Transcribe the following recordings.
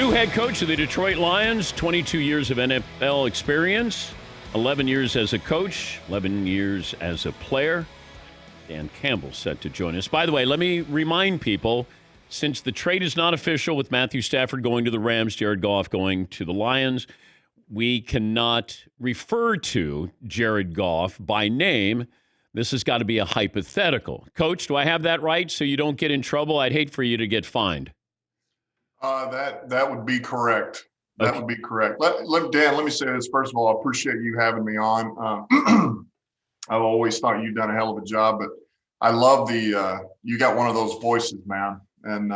New head coach of the Detroit Lions, 22 years of NFL experience, 11 years as a coach, 11 years as a player. Dan Campbell set to join us. By the way, let me remind people, since the trade is not official with Matthew Stafford going to the Rams, Jared Goff going to the Lions, we cannot refer to Jared Goff by name. This has got to be a hypothetical. Coach, do I have that right so you don't get in trouble? I'd hate for you to get fined. That would be correct. That would be correct. Dan, let me say this. First of all, I appreciate you having me on. I've always thought you've done a hell of a job, but I love you got one of those voices, man. And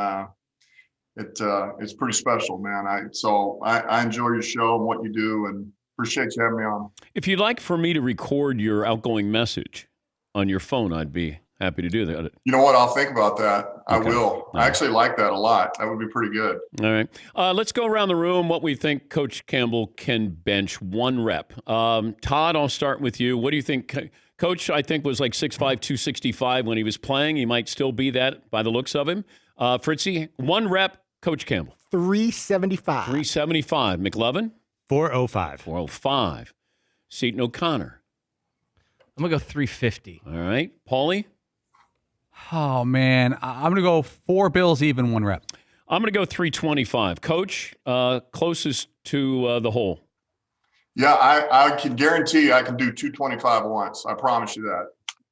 it's pretty special, man. I enjoy your show and what you do, and appreciate you having me on. If you'd like for me to record your outgoing message on your phone, I'd be happy to do that. You know what? I'll think about that. Okay. I will. Right. I actually like that a lot. That would be pretty good. All right. Let's go around the room what we think Coach Campbell can bench one rep. Todd, I'll start with you. What do you think? Coach, I think, was like 6'5", 265 when he was playing. He might still be that by the looks of him. Fritzy, one rep, Coach Campbell. 375. 375. McLovin? 405. 405. Seton O'Connor. I'm going to go 350. All right. Paulie? Oh, man. I'm going to go 4 Bills even, 1 rep. I'm going to go 325. Coach, closest to the hole. Yeah, I can guarantee I can do 225 once. I promise you that.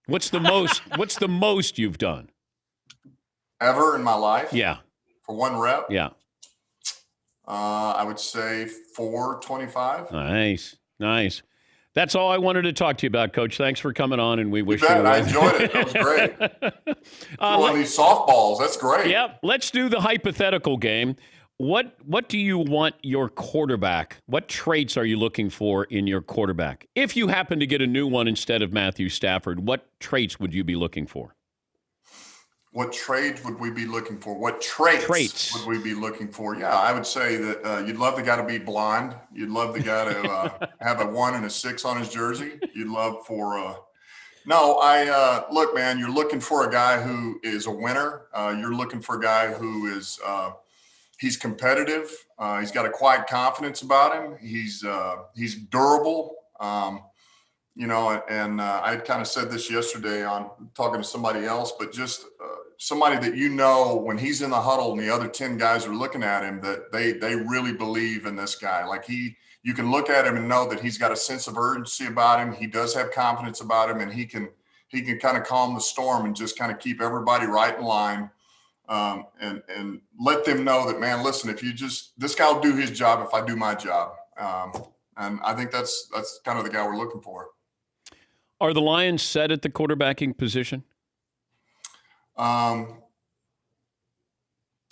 What's the most? What's the most you've done ever in my life? Yeah, for 1 rep. Yeah, I would say 425. Nice. That's all I wanted to talk to you about, Coach. Thanks for coming on, and we wish you. I enjoyed it. That was great. One of these softballs. That's great. Yep. Let's do the hypothetical game. What do you want your quarterback? What traits are you looking for in your quarterback? If you happen to get a new one instead of Matthew Stafford, what traits would you be looking for? What trades would we be looking for? What traits would we be looking for? Yeah, I would say that you'd love the guy to be blonde. You'd love the guy to have a 1 and a 6 on his jersey. You'd love for look, man, you're looking for a guy who is a winner. You're looking for a guy who is he's competitive. He's got a quiet confidence about him. He's durable. And I kind of said this yesterday on talking to somebody else, but just somebody that when he's in the huddle and the other 10 guys are looking at him, that they really believe in this guy. Like you can look at him and know that he's got a sense of urgency about him. He does have confidence about him, and he can kind of calm the storm and just kind of keep everybody right in line. And let them know that, man, listen, this guy will do his job if I do my job. And I think that's kind of the guy we're looking for. Are the Lions set at the quarterbacking position? It's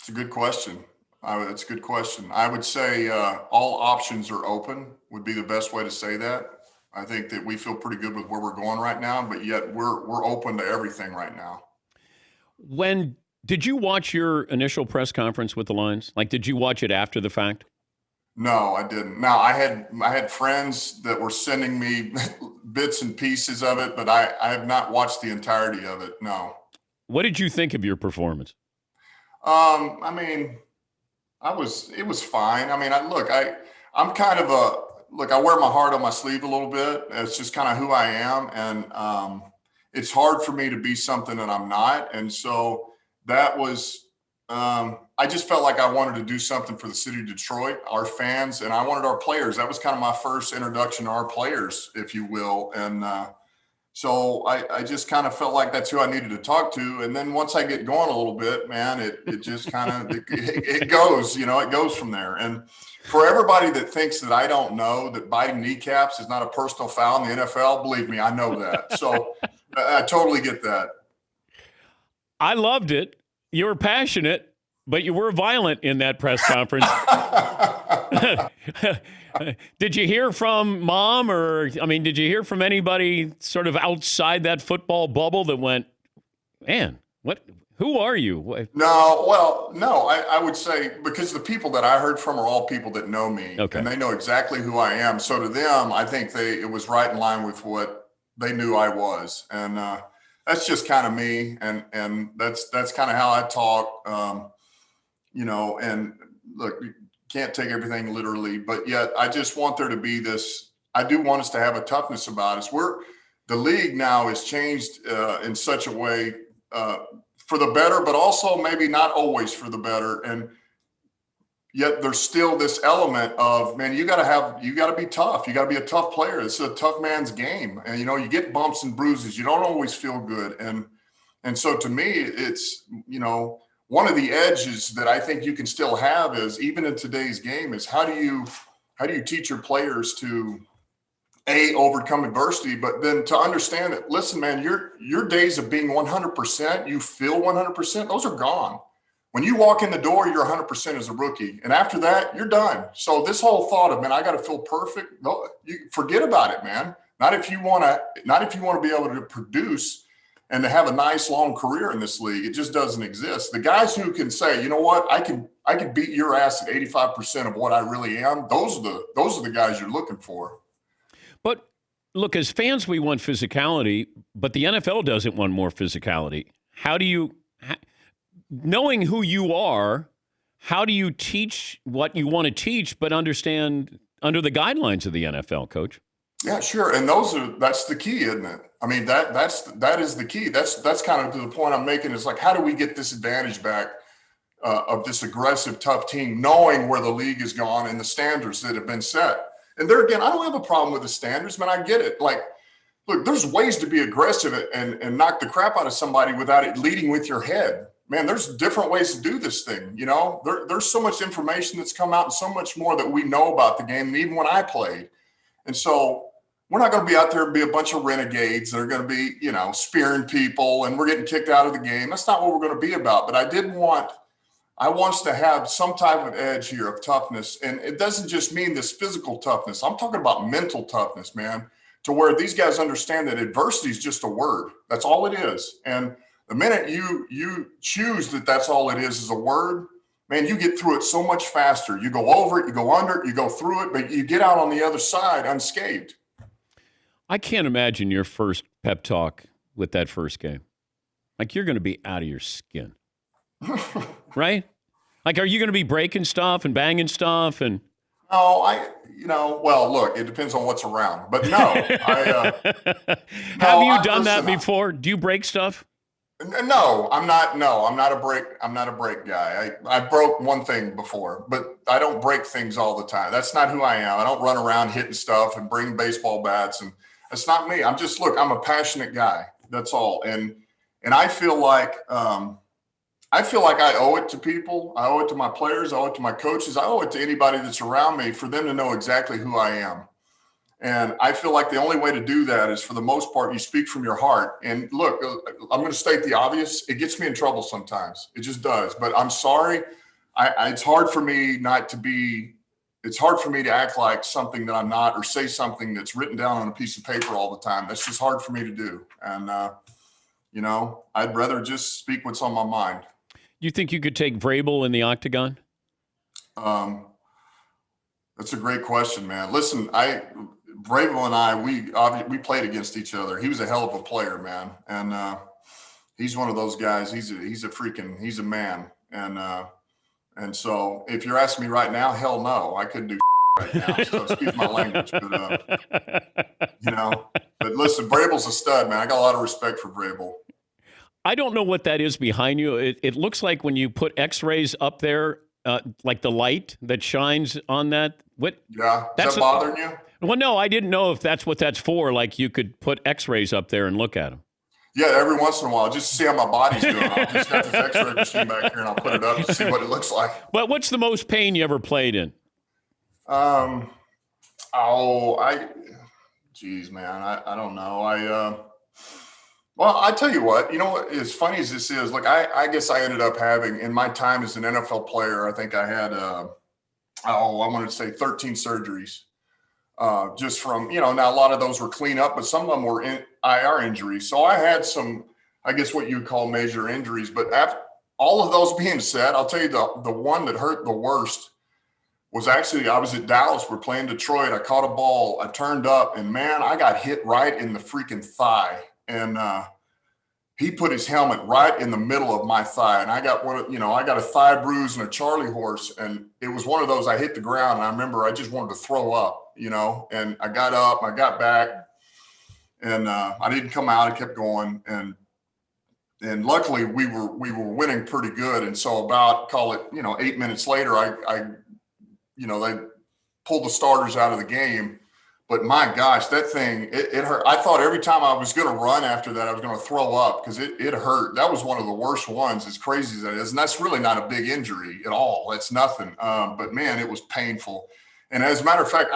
a good question. It's a good question. I would say all options are open would be the best way to say that. I think that we feel pretty good with where we're going right now, but yet we're open to everything right now. Did you watch your initial press conference with the Lions? Like, did you watch it after the fact? No, I didn't. Now, I had friends that were sending me bits and pieces of it, but I have not watched the entirety of it. No. What did you think of your performance? It was fine. I mean, I wear my heart on my sleeve a little bit. It's just kind of who I am. And it's hard for me to be something that I'm not. And so that was, I just felt like I wanted to do something for the city of Detroit, our fans, and I wanted our players. That was kind of my first introduction to our players, if you will. And so I just kind of felt like that's who I needed to talk to. And then once I get going a little bit, man, it just kind of, it goes, it goes from there. And for everybody that thinks that I don't know that biting kneecaps is not a personal foul in the NFL, believe me, I know that. So I totally get that. I loved it. You were passionate, but you were violent in that press conference. Did you hear from Mom did you hear from anybody sort of outside that football bubble that went, man, who are you? No, I would say because the people that I heard from are all people that know me, okay, and they know exactly who I am. So to them, I think it was right in line with what they knew I was. And that's just kind of me. And that's kind of how I talk, and look, can't take everything literally, but yet I just want there to be this. I do want us to have a toughness about us. The league now is changed in such a way for the better, but also maybe not always for the better. And yet there's still this element of, man, you got to be tough. You got to be a tough player. It's a tough man's game. And, you get bumps and bruises. You don't always feel good. And so to me, it's, one of the edges that I think you can still have is, even in today's game, is how do you teach your players to overcome adversity, but then to understand that, listen, man, your days of being 100%, you feel 100%, those are gone. When you walk in the door, you're 100% as a rookie. And after that, you're done. So this whole thought of, man, I got to feel perfect. No, you forget about it, man. Not if you want to be able to produce and to have a nice long career in this league. It just doesn't exist. The guys who can say, you know what, I can beat your ass at 85% of what I really am. Those are the guys you're looking for. But look, as fans, we want physicality, but the NFL doesn't want more physicality. How do you, knowing who you are, how do you teach what you want to teach, but understand under the guidelines of the NFL, Coach? Yeah, sure. And that's the key, isn't it? I mean, that is the key. That's kind of to the point I'm making, is like, how do we get this advantage back of this aggressive, tough team, knowing where the league has gone and the standards that have been set? And there again, I don't have a problem with the standards, man. I get it. Like, look, there's ways to be aggressive and knock the crap out of somebody without it leading with your head. Man, there's different ways to do this thing. There's so much information that's come out and so much more that we know about the game than even when I played. And so we're not going to be out there and be a bunch of renegades that are going to be, spearing people and we're getting kicked out of the game. That's not what we're going to be about. But I want us to have some type of edge here of toughness. And it doesn't just mean this physical toughness. I'm talking about mental toughness, man, to where these guys understand that adversity is just a word. That's all it is. And the minute you choose that that's all it is a word, man, you get through it so much faster. You go over it, you go under it, you go through it, but you get out on the other side unscathed. I can't imagine your first pep talk with that first game. Like, you're going to be out of your skin. Right? Like, are you going to be breaking stuff and banging stuff? And no, well, look, it depends on what's around. But no, have you done that before? Do you break stuff? No, I'm not. No, I'm not a break guy. I broke one thing before, but I don't break things all the time. That's not who I am. I don't run around hitting stuff and bringing baseball bats, and that's not me. I'm a passionate guy. That's all. And I feel like I owe it to people. I owe it to my players. I owe it to my coaches. I owe it to anybody that's around me for them to know exactly who I am. And I feel like the only way to do that is, for the most part, you speak from your heart. And look, I'm going to state the obvious. It gets me in trouble sometimes. It just does. But I'm sorry. It's hard for me to act like something that I'm not, or say something that's written down on a piece of paper all the time. That's just hard for me to do. And, I'd rather just speak what's on my mind. You think you could take Vrabel in the octagon? That's a great question, man. Listen, Vrabel and I, we played against each other. He was a hell of a player, man. And he's one of those guys. He's a man. And so if you're asking me right now, hell no, I couldn't do right now. So excuse my language, but but listen, Vrabel's a stud, man. I got a lot of respect for Vrabel. I don't know what that is behind you. It looks like when you put X-rays up there, like the light that shines on that. What? Yeah, is that bothering you? Well, no, I didn't know if that's what that's for. Like, you could put X-rays up there and look at them. Yeah, every once in a while, just to see how my body's doing. I'll just got this X-ray machine back here, and I'll put it up to see what it looks like. Well, what's the most pain you ever played in? Geez, man, I don't know. Well, I tell you what, as funny as this is, look, I guess I ended up having, in my time as an NFL player, I think I had, I wanted to say 13 surgeries, just from, now a lot of those were clean up, but some of them were IR injuries. So I had some, I guess what you would call major injuries, but after all of those being said, I'll tell you the one that hurt the worst was actually, I was at Dallas, we're playing Detroit. I caught a ball, I turned up, and man, I got hit right in the freaking thigh. And he put his helmet right in the middle of my thigh. And I got I got a thigh bruise and a Charlie horse. And it was one of those, I hit the ground and I remember I just wanted to throw up, and I got up, I got back and I didn't come out. I kept going. And luckily we were winning pretty good. And so about, call it, 8 minutes later, they pulled the starters out of the game. But my gosh, that thing, it hurt. I thought every time I was going to run after that, I was going to throw up because it hurt. That was one of the worst ones, as crazy as that is. And that's really not a big injury at all. That's nothing. But man, it was painful. And as a matter of fact,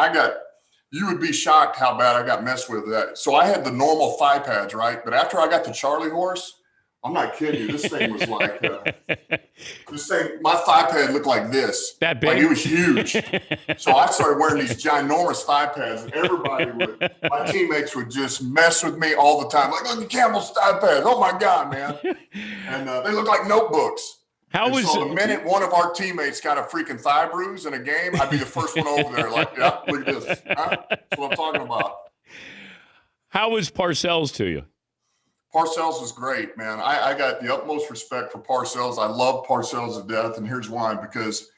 you would be shocked how bad I got messed with that. So I had the normal thigh pads, right? But after I got the Charlie horse, I'm not kidding you. This thing was like, my thigh pad looked like this. That big? Like it was huge. So I started wearing these ginormous thigh pads and my teammates would just mess with me all the time. Like, look at Campbell's thigh pads. Oh my God, man. And they look like notebooks. So the minute one of our teammates got a freaking thigh bruise in a game, I'd be the first one over there like, yeah, look at this. Huh? That's what I'm talking about. How was Parcells to you? Parcells was great, man. I got the utmost respect for Parcells. I love Parcells to death, and here's why: because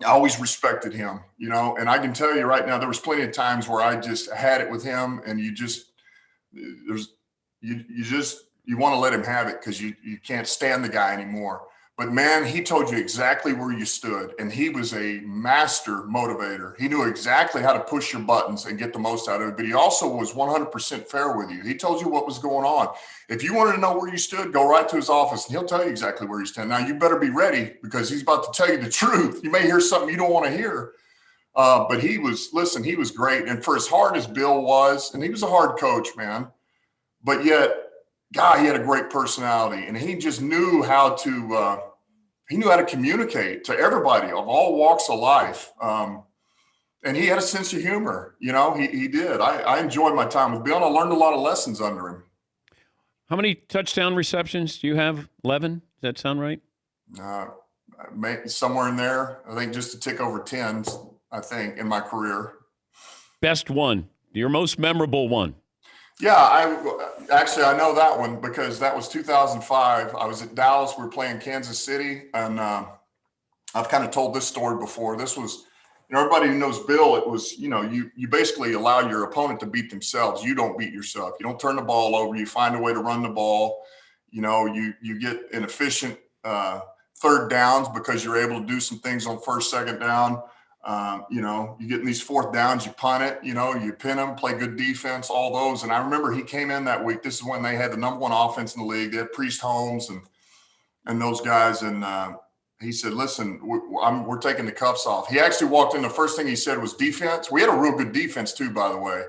I always respected him, And I can tell you right now, there was plenty of times where I just had it with him, and you want to let him have it because you can't stand the guy anymore. But man, he told you exactly where you stood, and he was a master motivator. He knew exactly how to push your buttons and get the most out of it, but he also was 100% fair with you. He told you what was going on. If you wanted to know where you stood, go right to his office, and he'll tell you exactly where you stand. Now, you better be ready because he's about to tell you the truth. You may hear something you don't want to hear, but he was great. And for as hard as Bill was, and he was a hard coach, man, but yet, God, he had a great personality, and he just knew how to communicate to everybody of all walks of life. And he had a sense of humor. He did. I enjoyed my time with Bill, and I learned a lot of lessons under him. How many touchdown receptions do you have? 11? Does that sound right? Somewhere in there. I think just a tick over 10, I think, in my career. Best one. Your most memorable one. Yeah, I know that one because that was 2005. I was at Dallas. We were playing Kansas City, and I've kind of told this story before. This was, everybody who knows Bill, it was, you basically allow your opponent to beat themselves. You don't beat yourself. You don't turn the ball over. You find a way to run the ball. You get an efficient third downs because you're able to do some things on first, second down. You get in these fourth downs, you punt it, you pin them, play good defense, all those. And I remember he came in that week. This is when they had the number one offense in the league. They had Priest Holmes and those guys. And he said, listen, we're taking the cuffs off. He actually walked in. The first thing he said was defense. We had a real good defense too, by the way.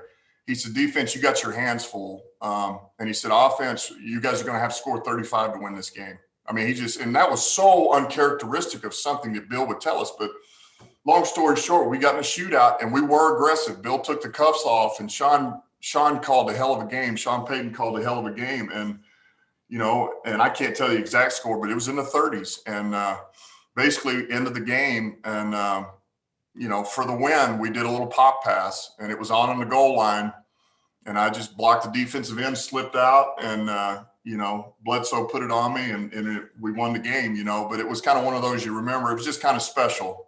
He said, defense, you got your hands full. And he said, offense, you guys are going to have to score 35 to win this game. I mean, and that was so uncharacteristic of something that Bill would tell us. But long story short, we got in a shootout and we were aggressive. Bill took the cuffs off, and Sean called a hell of a game. Sean Payton called a hell of a game. And, and I can't tell you the exact score, but it was in the 30s. And basically ended the game. And, for the win, we did a little pop pass, and it was on the goal line. And I just blocked the defensive end, slipped out, and, Bledsoe put it on me, and we won the game, But it was kind of one of those you remember. It was just kind of special.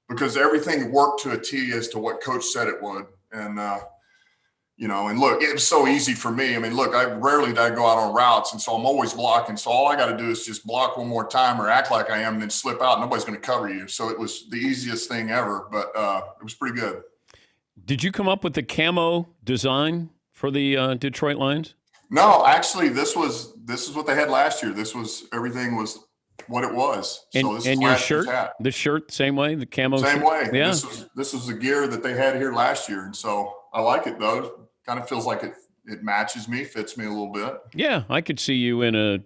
Because everything worked to a T as to what coach said it would. And, and look, it was so easy for me. I mean, look, I rarely did I go out on routes. And so I'm always blocking. So all I got to do is just block one more time or act like I am and then slip out. Nobody's going to cover you. So it was the easiest thing ever, but it was pretty good. Did you come up with the camo design for the Detroit Lions? No, actually, this is what they had last year. Everything was what it was. So this and is your last year's shirt, hat. the shirt, same way, the camo. Same shirt? way. Yeah. This was the gear that they had here last year, and so I like it though. Kind of feels like it matches me, fits me a little bit. Yeah, I could see you in a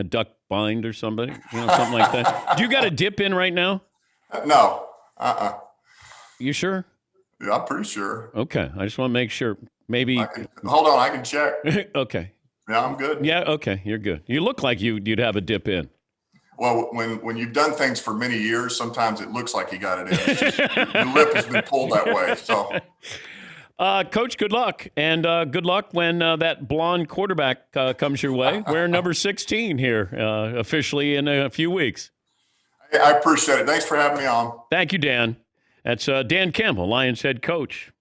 duck bind or something like that. Do you got a dip in right now? No. You sure? Yeah, I'm pretty sure. Okay, I just want to make sure. Maybe. Hold on, I can check. Okay. Yeah, I'm good. Yeah, okay, you're good. You look like you'd have a dip in. Well, when you've done things for many years, sometimes it looks like you got it in. It's just, your lip has been pulled that way. So, Coach, good luck. And good luck when that blonde quarterback comes your way. We're number 16 here officially in a few weeks. I appreciate it. Thanks for having me on. Thank you, Dan. That's Dan Campbell, Lions head coach.